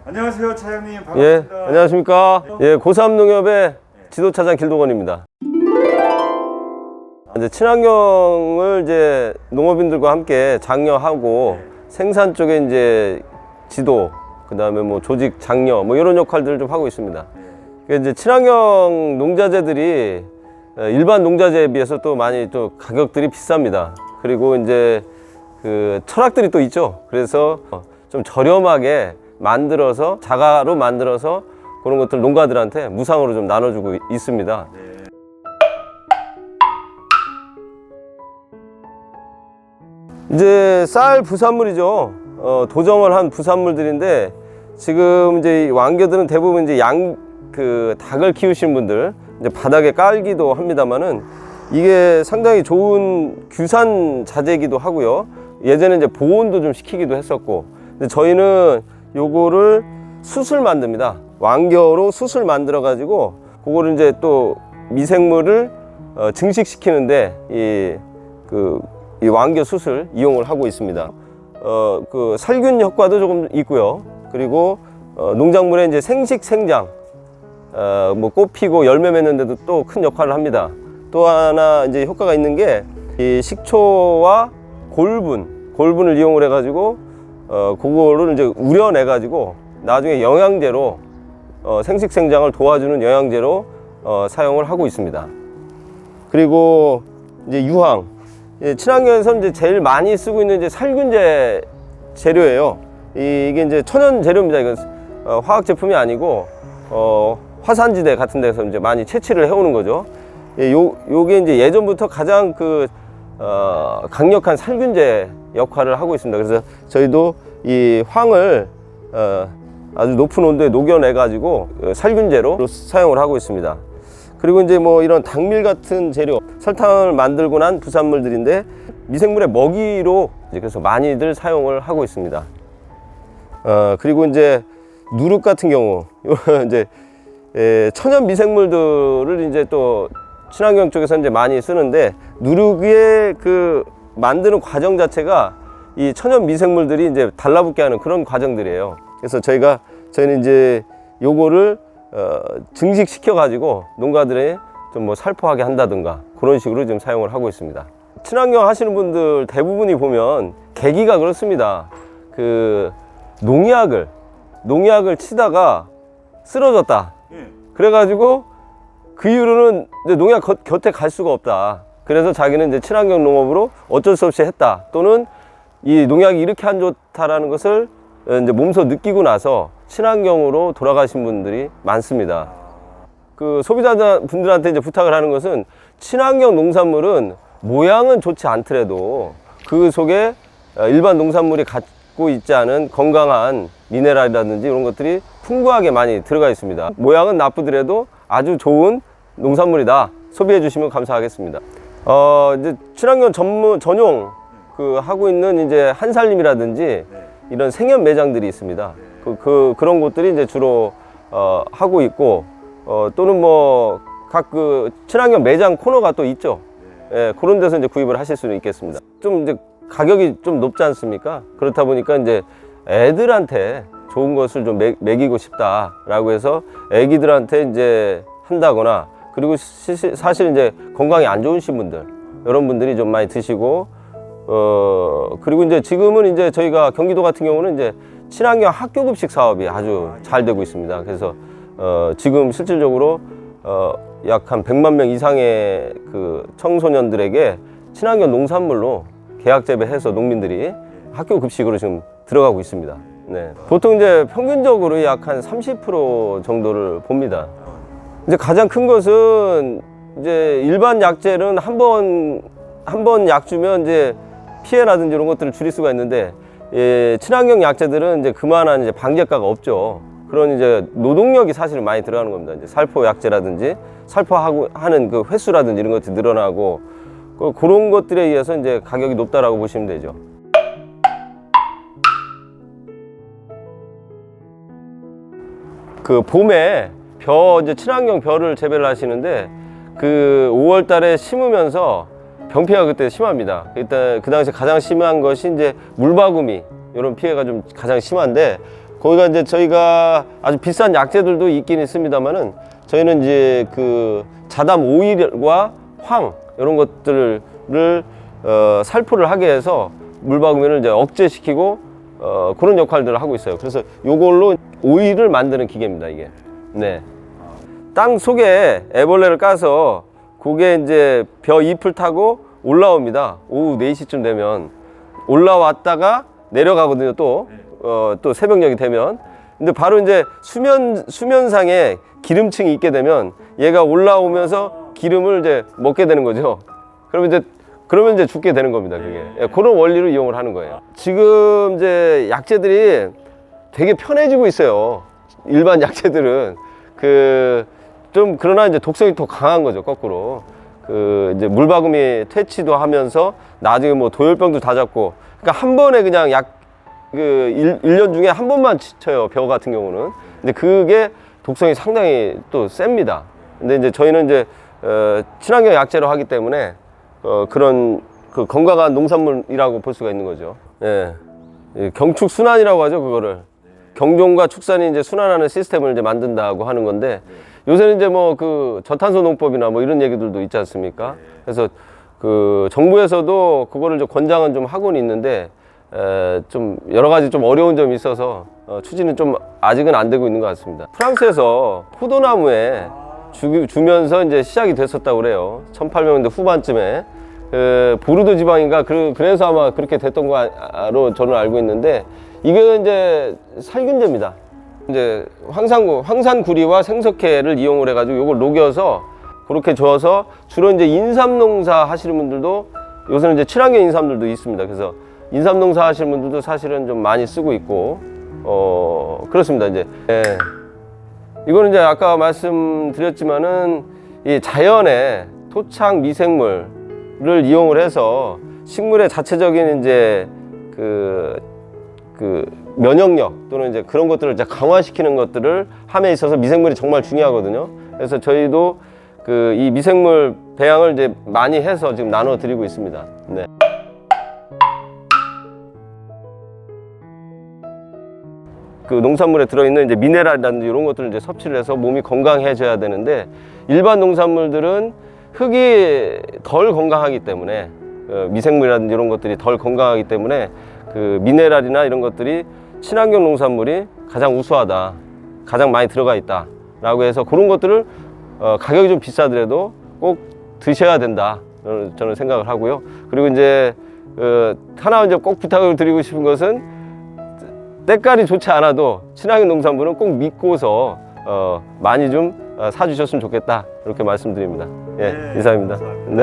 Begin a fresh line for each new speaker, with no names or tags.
안녕하세요, 차장님.
예,
반갑습니다.
안녕하십니까. 예, 고삼농협의 지도차장 길동원입니다. 이제 친환경을 이제 농업인들과 함께 장려하고 생산 쪽에 이제 지도, 그 다음에 뭐 조직 장려, 뭐 이런 역할들을 좀 하고 있습니다. 이제 친환경 농자재들이 일반 농자재에 비해서 또 많이 또 가격들이 비쌉니다. 그리고 이제 그 철학들이 또 있죠. 그래서 좀 저렴하게 만들어서 자가로 만들어서 그런 것들 농가들한테 무상으로 좀 나눠주고 있습니다. 이제 쌀 부산물이죠. 도정을 한 부산물들인데 지금 이제 이 왕겨들은 대부분 이제 닭을 키우시는 분들 이제 바닥에 깔기도 합니다만은 이게 상당히 좋은 규산 자재이기도 하고요. 예전에 이제 보온도 좀 시키기도 했었고, 근데 저희는 요거를 숯을 만듭니다. 왕겨로 숯을 만들어 가지고 그거를 이제 또 미생물을 증식시키는데 이 왕겨 숯을 이용을 하고 있습니다. 그 살균 효과도 조금 있고요. 그리고 농작물의 이제 생식 생장, 뭐 꽃 피고 열매 맺는데도 또 큰 역할을 합니다. 또 하나 이제 효과가 있는 게 이 식초와 골분을 이용을 해가지고 그거를 이제 우려내 가지고 나중에 영양제로 생식 생장을 도와주는 영양제로 사용을 하고 있습니다. 그리고 이제 유황, 친환경에서 이제 제일 많이 쓰고 있는 이제 살균제 재료예요. 이게 이제 천연 재료입니다. 이건 화학 제품이 아니고 화산지대 같은 데서 이제 많이 채취를 해오는 거죠. 요게 이제 예전부터 가장 강력한 살균제 역할을 하고 있습니다. 그래서 저희도 이 황을 아주 높은 온도에 녹여내 가지고 살균제로 사용을 하고 있습니다. 그리고 이제 뭐 이런 닭밀 같은 재료, 설탕을 만들고 난 부산물들인데 미생물의 먹이로 이제 그래서 많이들 사용을 하고 있습니다. 그리고 이제 누룩 같은 경우 이제 천연 미생물들을 이제 또 친환경 쪽에서 이제 많이 쓰는데, 누룩의 그 만드는 과정 자체가 이 천연 미생물들이 이제 달라붙게 하는 그런 과정들이에요. 그래서 저희는 이제 요거를 증식시켜 가지고 농가들에 좀 뭐 살포하게 한다든가 그런 식으로 지금 사용을 하고 있습니다. 친환경 하시는 분들 대부분이 보면 계기가 그렇습니다. 그 농약을 치다가 쓰러졌다. 그래가지고 그 이후로는 이제 농약 곁에 갈 수가 없다. 그래서 자기는 이제 친환경 농업으로 어쩔 수 없이 했다. 또는 이 농약이 이렇게 안 좋다라는 것을 이제 몸소 느끼고 나서 친환경으로 돌아가신 분들이 많습니다. 그 소비자분들한테 이제 부탁을 하는 것은 친환경 농산물은 모양은 좋지 않더라도 그 속에 일반 농산물이 갖고 있지 않은 건강한 미네랄이라든지 이런 것들이 풍부하게 많이 들어가 있습니다. 모양은 나쁘더라도 아주 좋은 농산물이다. 소비해 주시면 감사하겠습니다. 이제 친환경 전용 하고 있는 이제 한살림이라든지 이런 생협 매장들이 있습니다. 그런 곳들이 이제 주로 하고 있고, 또는 뭐 각 친환경 매장 코너가 또 있죠. 예, 그런 데서 이제 구입을 하실 수는 있겠습니다. 좀 이제 가격이 좀 높지 않습니까? 그렇다 보니까 이제 애들한테 좋은 것을 좀 먹이고 싶다라고 해서 애기들한테 이제 한다거나, 그리고 사실 이제 건강이 안 좋으신 분들, 이런 분들이 좀 많이 드시고, 그리고 이제 지금은 이제 저희가 경기도 같은 경우는 이제 친환경 학교 급식 사업이 아주 잘 되고 있습니다. 그래서 지금 실질적으로 약 한 100만 명 이상의 그 청소년들에게 친환경 농산물로 계약 재배해서 농민들이 학교 급식으로 지금 들어가고 있습니다. 네. 보통 이제 평균적으로 약 한 30% 정도를 봅니다. 이제 가장 큰 것은 이제 일반 약재는 한 번 약 주면 이제 피해라든지 이런 것들을 줄일 수가 있는데, 친환경 약재들은 이제 그만한 이제 방제가가 없죠. 그런 이제 노동력이 사실 많이 들어가는 겁니다. 이제 살포 약재라든지 살포하고 하는 그 횟수라든지 이런 것들이 늘어나고, 그런 것들에 의해서 이제 가격이 높다라고 보시면 되죠. 그 봄에 이제 친환경 벼를 재배를 하시는데, 그 5월 달에 심으면서 병피해가 그때 심합니다. 일단 그 당시 가장 심한 것이 이제 물바구미, 이런 피해가 좀 가장 심한데, 거기가 이제 저희가 아주 비싼 약재들도 있긴 있습니다만은 저희는 이제 그 자담 오일과 황 이런 것들을 살포를 하게 해서 물박으면을 이제 억제시키고 그런 역할들을 하고 있어요. 그래서 요걸로 오일을 만드는 기계입니다, 이게. 네. 땅 속에 애벌레를 까서 그게 이제 벼 잎을 타고 올라옵니다. 오후 4시쯤 되면 올라왔다가 내려가거든요. 또 새벽녘이 되면. 근데 바로 이제 수면상에 기름층이 있게 되면 얘가 올라오면서 기름을 이제 먹게 되는 거죠. 그러면 이제 죽게 되는 겁니다, 그게. 예, 그런 원리로 이용을 하는 거예요. 지금 이제 약재들이 되게 편해지고 있어요. 일반 약재들은 좀 그러나 이제 독성이 더 강한 거죠, 거꾸로. 이제 물박음이 퇴치도 하면서 나중에 뭐 도열병도 다 잡고. 그러니까 한 번에 그냥 1년 중에 한 번만 쳐요, 벼 같은 경우는. 근데 그게 독성이 상당히 또 셉니다. 근데 이제 저희는 이제 친환경 약재로 하기 때문에 그런 건강한 농산물이라고 볼 수가 있는 거죠. 예. 경축순환이라고 하죠, 그거를. 경종과 축산이 이제 순환하는 시스템을 이제 만든다고 하는 건데, 요새는 이제 뭐 저탄소 농법이나 뭐 이런 얘기들도 있지 않습니까? 그래서 정부에서도 그거를 좀 권장은 좀 하고는 있는데, 좀 여러 가지 좀 어려운 점이 있어서 추진은 좀 아직은 안 되고 있는 것 같습니다. 프랑스에서 포도나무에 주면서 이제 시작이 됐었다고 그래요. 1800년대 후반쯤에. 보르도 지방인가 그래서 아마 그렇게 됐던 거로 저는 알고 있는데, 이게 이제 살균제입니다. 이제 황산구리와 생석회를 이용을 해가지고 이걸 녹여서 그렇게 줘서 주로 이제 인삼농사 하시는 분들도 요새는 이제 친환경 인삼들도 있습니다. 그래서 인삼농사 하시는 분들도 사실은 좀 많이 쓰고 있고, 그렇습니다. 이제. 예. 이거는 이제 아까 말씀드렸지만은 이 자연의 토착 미생물을 이용을 해서 식물의 자체적인 이제 면역력 또는 이제 그런 것들을 이제 강화시키는 것들을 함에 있어서 미생물이 정말 중요하거든요. 그래서 저희도 이 미생물 배양을 이제 많이 해서 지금 나눠 드리고 있습니다. 네. 농산물에 들어있는 이제 미네랄이라든지 이런 것들을 이제 섭취를 해서 몸이 건강해져야 되는데, 일반 농산물들은 흙이 덜 건강하기 때문에, 미생물이라든지 이런 것들이 덜 건강하기 때문에 미네랄이나 이런 것들이 친환경 농산물이 가장 우수하다, 가장 많이 들어가 있다 라고 해서 그런 것들을 가격이 좀 비싸더라도 꼭 드셔야 된다 저는 생각을 하고요. 그리고 이제 하나 이제 꼭 부탁을 드리고 싶은 것은, 때깔이 좋지 않아도 친환경 농산물은 꼭 믿고서 많이 좀 사주셨으면 좋겠다, 이렇게 말씀드립니다. 예, 이상입니다. 네.